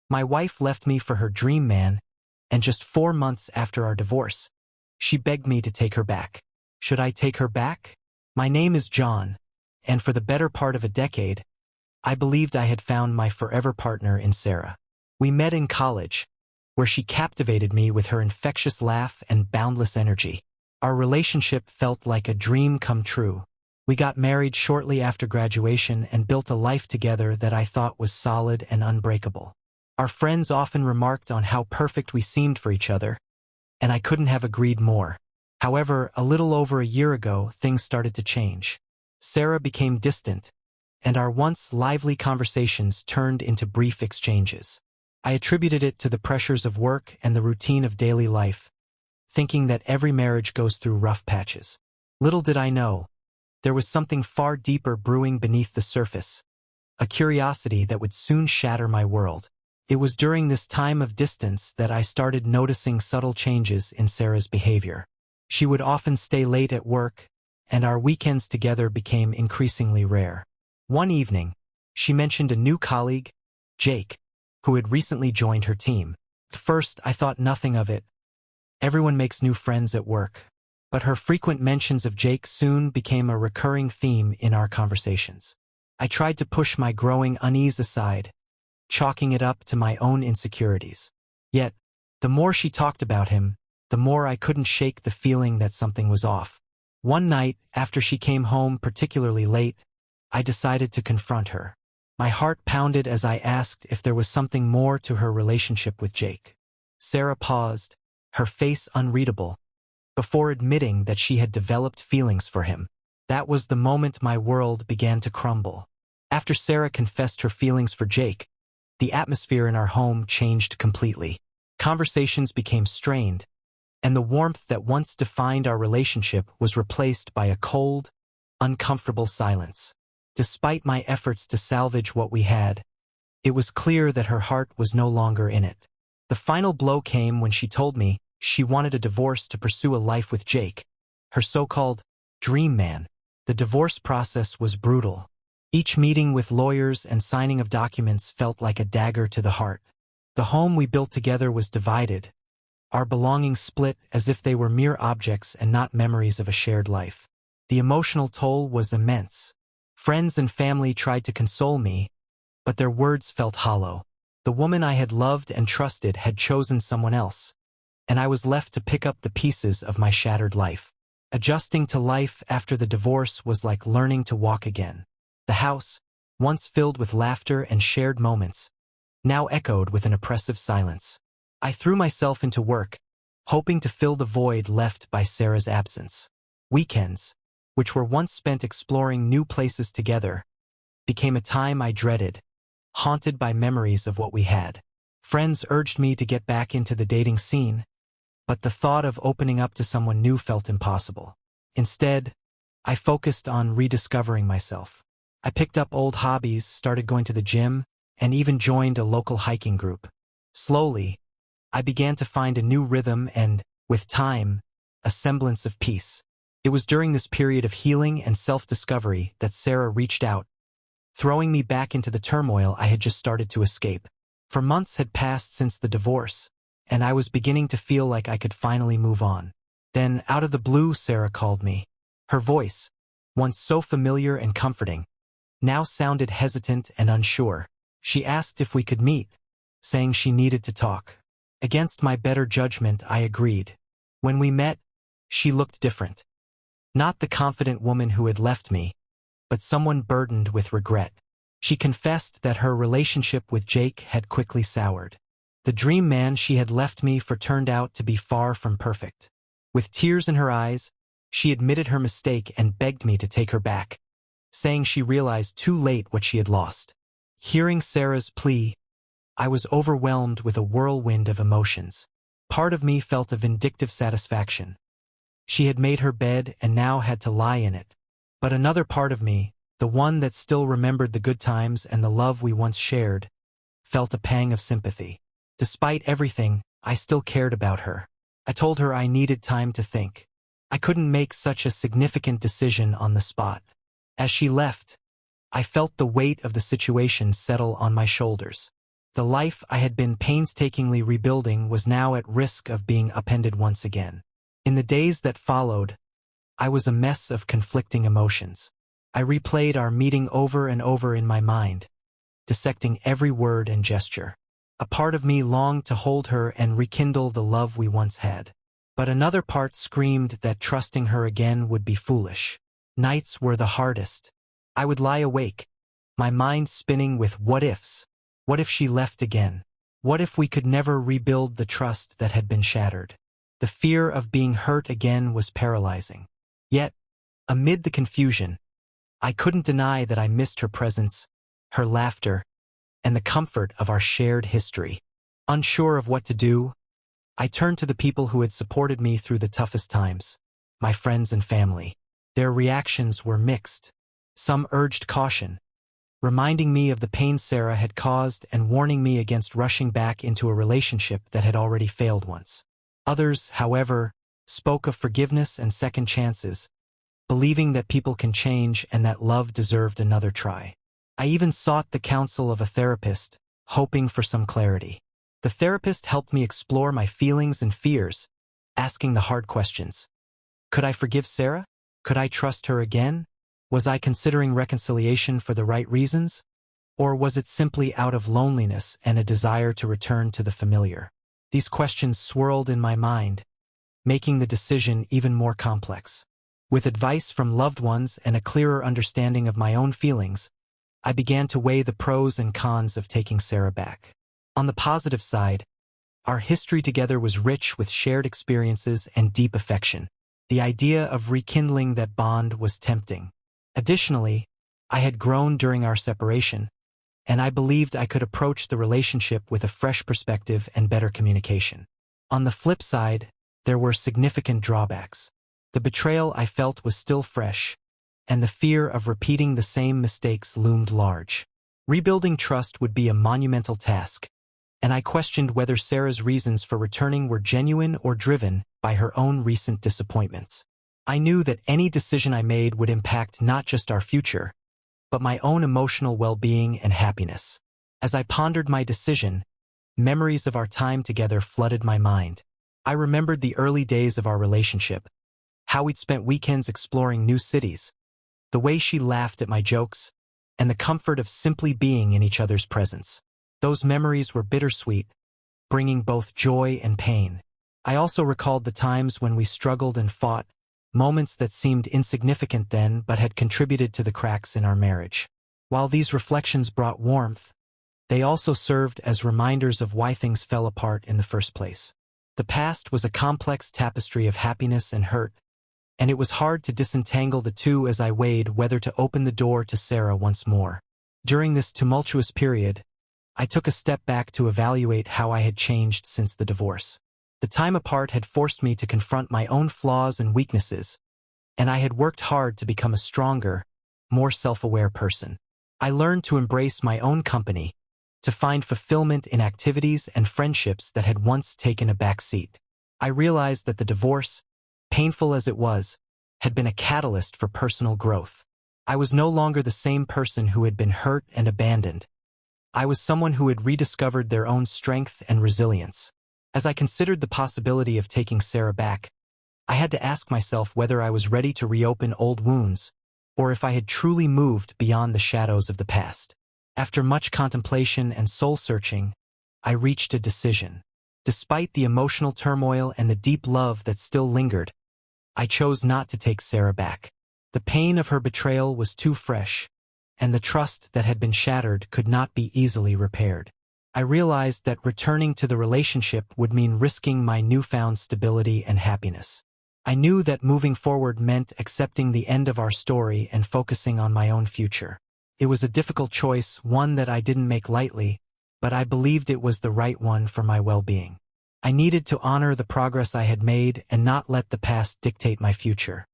My wife left me for her dream man, and just 4 months after our divorce, she begged me to take her back. Should I take her back? My name is John, and for the better part of a decade, I believed I had found my forever partner in Sarah. We met in college, where she captivated me with her infectious laugh and boundless energy. Our relationship felt like a dream come true. We got married shortly after graduation and built a life together that I thought was solid and unbreakable. Our friends often remarked on how perfect we seemed for each other, and I couldn't have agreed more. However, a little over a year ago, things started to change. Sarah became distant, and our once lively conversations turned into brief exchanges. I attributed it to the pressures of work and the routine of daily life, thinking that every marriage goes through rough patches. Little did I know, there was something far deeper brewing beneath the surface, a curiosity that would soon shatter my world. It was during this time of distance that I started noticing subtle changes in Sarah's behavior. She would often stay late at work, and our weekends together became increasingly rare. One evening, she mentioned a new colleague, Jake, who had recently joined her team. At first, I thought nothing of it. Everyone makes new friends at work. But her frequent mentions of Jake soon became a recurring theme in our conversations. I tried to push my growing unease aside, chalking it up to my own insecurities. Yet, the more she talked about him, the more I couldn't shake the feeling that something was off. One night, after she came home particularly late, I decided to confront her. My heart pounded as I asked if there was something more to her relationship with Jake. Sarah paused, her face unreadable, before admitting that she had developed feelings for him. That was the moment my world began to crumble. After Sarah confessed her feelings for Jake, the atmosphere in our home changed completely. Conversations became strained, and the warmth that once defined our relationship was replaced by a cold, uncomfortable silence. Despite my efforts to salvage what we had, it was clear that her heart was no longer in it. The final blow came when she told me she wanted a divorce to pursue a life with Jake, her so-called dream man. The divorce process was brutal. Each meeting with lawyers and signing of documents felt like a dagger to the heart. The home we built together was divided, our belongings split as if they were mere objects and not memories of a shared life. The emotional toll was immense. Friends and family tried to console me, but their words felt hollow. The woman I had loved and trusted had chosen someone else, and I was left to pick up the pieces of my shattered life. Adjusting to life after the divorce was like learning to walk again. The house, once filled with laughter and shared moments, now echoed with an oppressive silence. I threw myself into work, hoping to fill the void left by Sarah's absence. Weekends, which were once spent exploring new places together, became a time I dreaded, haunted by memories of what we had. Friends urged me to get back into the dating scene, but the thought of opening up to someone new felt impossible. Instead, I focused on rediscovering myself. I picked up old hobbies, started going to the gym, and even joined a local hiking group. Slowly, I began to find a new rhythm and, with time, a semblance of peace. It was during this period of healing and self-discovery that Sarah reached out, throwing me back into the turmoil I had just started to escape. For months had passed since the divorce, and I was beginning to feel like I could finally move on. Then, out of the blue, Sarah called me. Her voice, once so familiar and comforting, now sounded hesitant and unsure. She asked if we could meet, saying she needed to talk. Against my better judgment, I agreed. When we met, she looked different. Not the confident woman who had left me, but someone burdened with regret. She confessed that her relationship with Jake had quickly soured. The dream man she had left me for turned out to be far from perfect. With tears in her eyes, she admitted her mistake and begged me to take her back, saying she realized too late what she had lost. Hearing Sarah's plea, I was overwhelmed with a whirlwind of emotions. Part of me felt a vindictive satisfaction. She had made her bed and now had to lie in it. But another part of me, the one that still remembered the good times and the love we once shared, felt a pang of sympathy. Despite everything, I still cared about her. I told her I needed time to think. I couldn't make such a significant decision on the spot. As she left, I felt the weight of the situation settle on my shoulders. The life I had been painstakingly rebuilding was now at risk of being upended once again. In the days that followed, I was a mess of conflicting emotions. I replayed our meeting over and over in my mind, dissecting every word and gesture. A part of me longed to hold her and rekindle the love we once had. But another part screamed that trusting her again would be foolish. Nights were the hardest. I would lie awake, my mind spinning with what-ifs. What if she left again? What if we could never rebuild the trust that had been shattered? The fear of being hurt again was paralyzing. Yet, amid the confusion, I couldn't deny that I missed her presence, her laughter, and the comfort of our shared history. Unsure of what to do, I turned to the people who had supported me through the toughest times, my friends and family. Their reactions were mixed. Some urged caution, reminding me of the pain Sarah had caused and warning me against rushing back into a relationship that had already failed once. Others, however, spoke of forgiveness and second chances, believing that people can change and that love deserved another try. I even sought the counsel of a therapist, hoping for some clarity. The therapist helped me explore my feelings and fears, asking the hard questions. Could I forgive Sarah? Could I trust her again? Was I considering reconciliation for the right reasons? Or was it simply out of loneliness and a desire to return to the familiar? These questions swirled in my mind, making the decision even more complex. With advice from loved ones and a clearer understanding of my own feelings, I began to weigh the pros and cons of taking Sarah back. On the positive side, our history together was rich with shared experiences and deep affection. The idea of rekindling that bond was tempting. Additionally, I had grown during our separation, and I believed I could approach the relationship with a fresh perspective and better communication. On the flip side, there were significant drawbacks. The betrayal I felt was still fresh, and the fear of repeating the same mistakes loomed large. Rebuilding trust would be a monumental task, and I questioned whether Sarah's reasons for returning were genuine or driven by her own recent disappointments. I knew that any decision I made would impact not just our future, but my own emotional well-being and happiness. As I pondered my decision, memories of our time together flooded my mind. I remembered the early days of our relationship, how we'd spent weekends exploring new cities, the way she laughed at my jokes, and the comfort of simply being in each other's presence. Those memories were bittersweet, bringing both joy and pain. I also recalled the times when we struggled and fought, moments that seemed insignificant then but had contributed to the cracks in our marriage. While these reflections brought warmth, they also served as reminders of why things fell apart in the first place. The past was a complex tapestry of happiness and hurt, and it was hard to disentangle the two as I weighed whether to open the door to Sarah once more. During this tumultuous period, I took a step back to evaluate how I had changed since the divorce. The time apart had forced me to confront my own flaws and weaknesses, and I had worked hard to become a stronger, more self-aware person. I learned to embrace my own company, to find fulfillment in activities and friendships that had once taken a back seat. I realized that the divorce, painful as it was, had been a catalyst for personal growth. I was no longer the same person who had been hurt and abandoned. I was someone who had rediscovered their own strength and resilience. As I considered the possibility of taking Sarah back, I had to ask myself whether I was ready to reopen old wounds, or if I had truly moved beyond the shadows of the past. After much contemplation and soul-searching, I reached a decision. Despite the emotional turmoil and the deep love that still lingered, I chose not to take Sarah back. The pain of her betrayal was too fresh, and the trust that had been shattered could not be easily repaired. I realized that returning to the relationship would mean risking my newfound stability and happiness. I knew that moving forward meant accepting the end of our story and focusing on my own future. It was a difficult choice, one that I didn't make lightly, but I believed it was the right one for my well-being. I needed to honor the progress I had made and not let the past dictate my future.